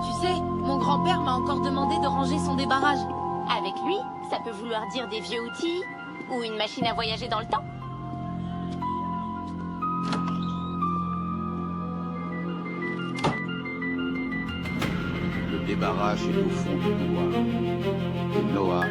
Tu sais, mon grand-père m'a encore demandé de ranger son débarrage. Avec lui, ça peut vouloir dire des vieux outils ou une machine à voyager dans le temps. Le débarrage est au fond du couloir. Et Noah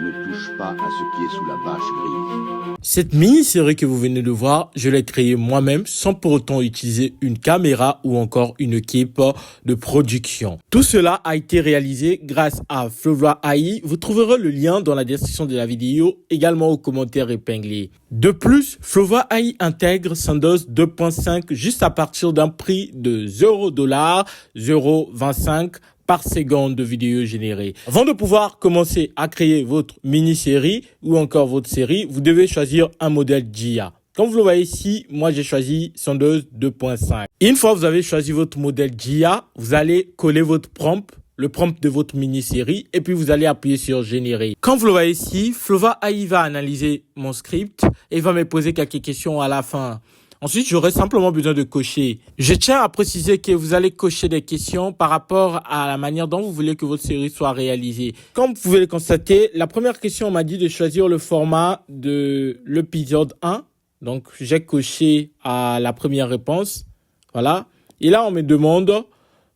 ne touche pas à ce qui est sous la bâche grise. Cette mini-série que vous venez de voir, je l'ai créée moi-même sans pour autant utiliser une caméra ou encore une équipe de production. Tout cela a été réalisé grâce à Flova AI. Vous trouverez le lien dans la description de la vidéo, également aux commentaires épinglés. De plus, Flova AI intègre Windows 2.5 juste à partir d'un prix de $0, 0,25 par seconde de vidéo générée. Avant de pouvoir commencer à créer votre mini-série ou encore votre série, vous devez choisir un modèle GIA. Comme vous le voyez ici, moi j'ai choisi Windows 2.5. Une fois que vous avez choisi votre modèle GIA, vous allez coller votre prompt, le prompt de votre mini-série, et puis vous allez appuyer sur générer. Comme vous le voyez ici, Flova AI va analyser mon script et va me poser quelques questions à la fin. Ensuite, j'aurai simplement besoin de cocher. Je tiens à préciser que vous allez cocher des questions par rapport à la manière dont vous voulez que votre série soit réalisée. Comme vous pouvez le constater, la première question m'a dit de choisir le format de l'épisode 1. Donc, j'ai coché à la première réponse. Voilà. Et là, on me demande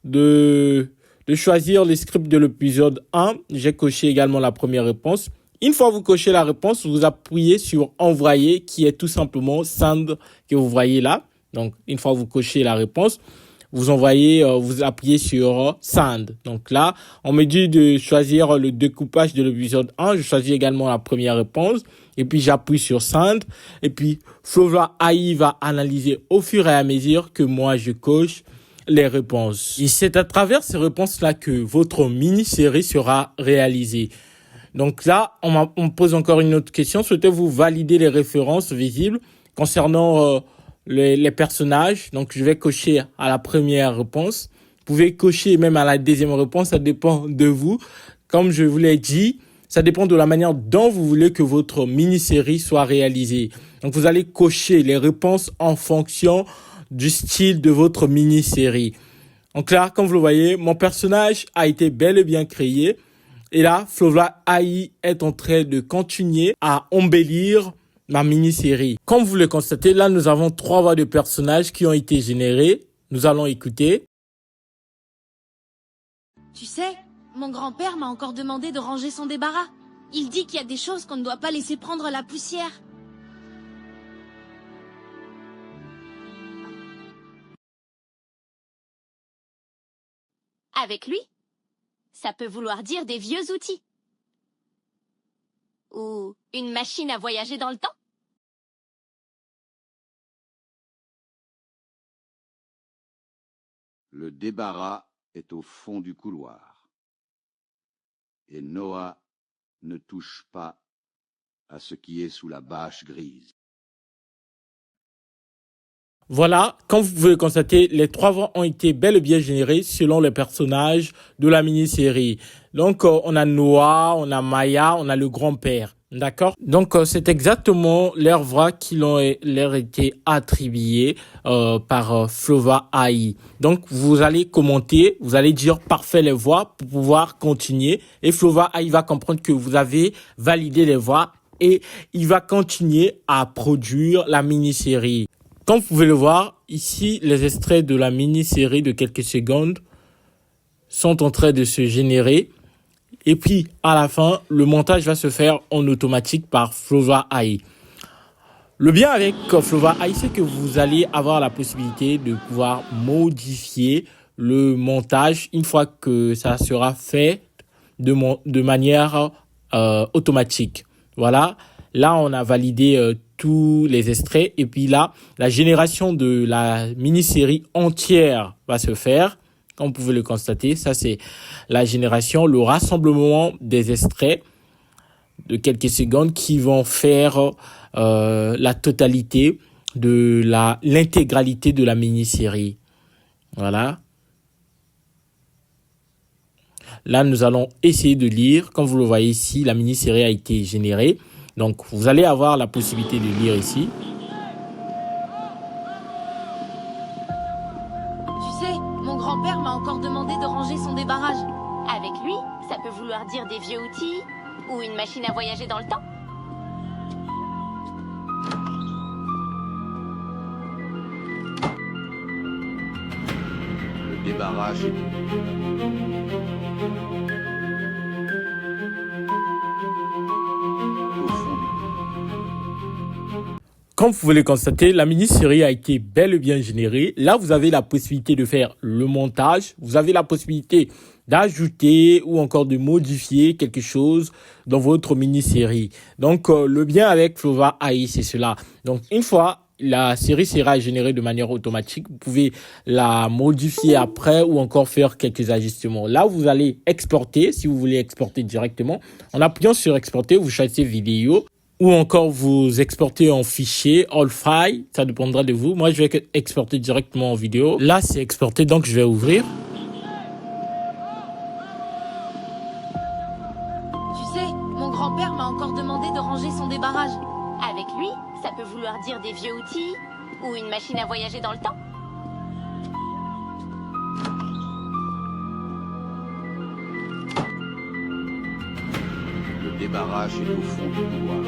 de choisir le script de l'épisode 1. J'ai coché également la première réponse. Une fois que vous cochez la réponse, vous appuyez sur envoyer qui est tout simplement send que vous voyez là. Donc, une fois que vous cochez la réponse, vous envoyez, vous appuyez sur send. Donc là, on me dit de choisir le découpage de l'épisode 1. Je choisis également la première réponse et puis j'appuie sur send. Et puis, Flova AI va analyser au fur et à mesure que moi je coche les réponses. Et c'est à travers ces réponses-là que votre mini-série sera réalisée. Donc là, on me pose encore une autre question. Souhaitez-vous valider les références visibles concernant les personnages? Donc, je vais cocher à la première réponse. Vous pouvez cocher même à la deuxième réponse. Ça dépend de vous. Comme je vous l'ai dit, ça dépend de la manière dont vous voulez que votre mini-série soit réalisée. Donc, vous allez cocher les réponses en fonction du style de votre mini-série. Donc là, comme vous le voyez, mon personnage a été bel et bien créé. Et là, Flova AI est en train de continuer à embellir ma mini-série. Comme vous le constatez, là, nous avons 3 voix de personnages qui ont été générées. Nous allons écouter. Tu sais, mon grand-père m'a encore demandé de ranger son débarras. Il dit qu'il y a des choses qu'on ne doit pas laisser prendre la poussière. Avec lui, ça peut vouloir dire des vieux outils ou une machine à voyager dans le temps. Le débarras est au fond du couloir. Et Noah ne touche pas à ce qui est sous la bâche grise. Voilà, comme vous pouvez le constater, les 3 voix ont été bel et bien générées selon les personnages de la mini-série. Donc, on a Noah, on a Maya, on a le grand-père. D'accord? Donc, c'est exactement leurs voix qui leur été attribuées par Flova AI. Donc, vous allez commenter, vous allez dire parfait les voix pour pouvoir continuer. Et Flova AI va comprendre que vous avez validé les voix et il va continuer à produire la mini-série. Comme vous pouvez le voir, ici, les extraits de la mini-série de quelques secondes sont en train de se générer. Et puis, à la fin, le montage va se faire en automatique par Flova AI. Le bien avec Flova AI, c'est que vous allez avoir la possibilité de pouvoir modifier le montage une fois que ça sera fait de manière automatique. Voilà. Là, on a validé tous les extraits. Et puis là, la génération de la mini-série entière va se faire. Comme vous pouvez le constater, ça c'est la génération, le rassemblement des extraits de quelques secondes qui vont faire la totalité de l'intégralité de la mini-série. Voilà. Là, nous allons essayer de lire. Comme vous le voyez ici, la mini-série a été générée. Donc, vous allez avoir la possibilité de lire ici. Tu sais, Mon grand-père m'a encore demandé de ranger son débarrage. Avec lui, ça peut vouloir dire des vieux outils ou une machine à voyager dans le temps. Le débarrage est au fond du Comme vous pouvez le constater, la mini-série a été bel et bien générée. Là, vous avez la possibilité de faire le montage. Vous avez la possibilité d'ajouter ou encore de modifier quelque chose dans votre mini-série. Donc, le bien avec Flova AI, c'est cela. Donc, une fois la série sera générée de manière automatique, vous pouvez la modifier après ou encore faire quelques ajustements. Là, vous allez exporter, si vous voulez exporter directement. En appuyant sur exporter, vous choisissez vidéo. Ou encore vous exportez en fichier, all file, ça dépendra de vous. Moi, je vais exporter directement en vidéo. Là, c'est exporté, donc je vais ouvrir. Tu sais, mon grand-père m'a encore demandé de ranger son débarrage. Avec lui, ça peut vouloir dire des vieux outils ou une machine à voyager dans le temps. Le débarrage est au fond du couloir.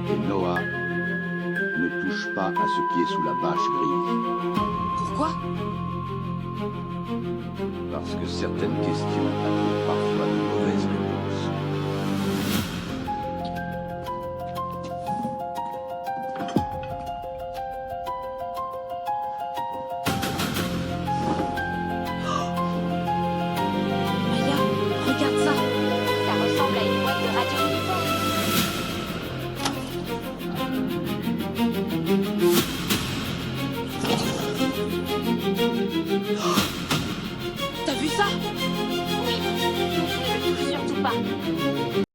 Et Noah ne touche pas à ce qui est sous la bâche grise. Pourquoi? Parce que certaines questions apportent parfois de mauvaises réponses. Maya, regarde ça. Ça ressemble à une boîte de radioémetteur. T'as vu ça? Oui, ne le touche surtout pas.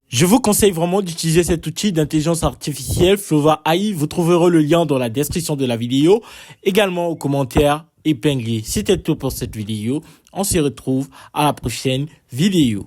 Je vous conseille vraiment d'utiliser cet outil d'intelligence artificielle Flova AI. Vous trouverez le lien dans la description de la vidéo, également aux commentaires épinglés. C'était tout pour cette vidéo. On se retrouve à la prochaine vidéo.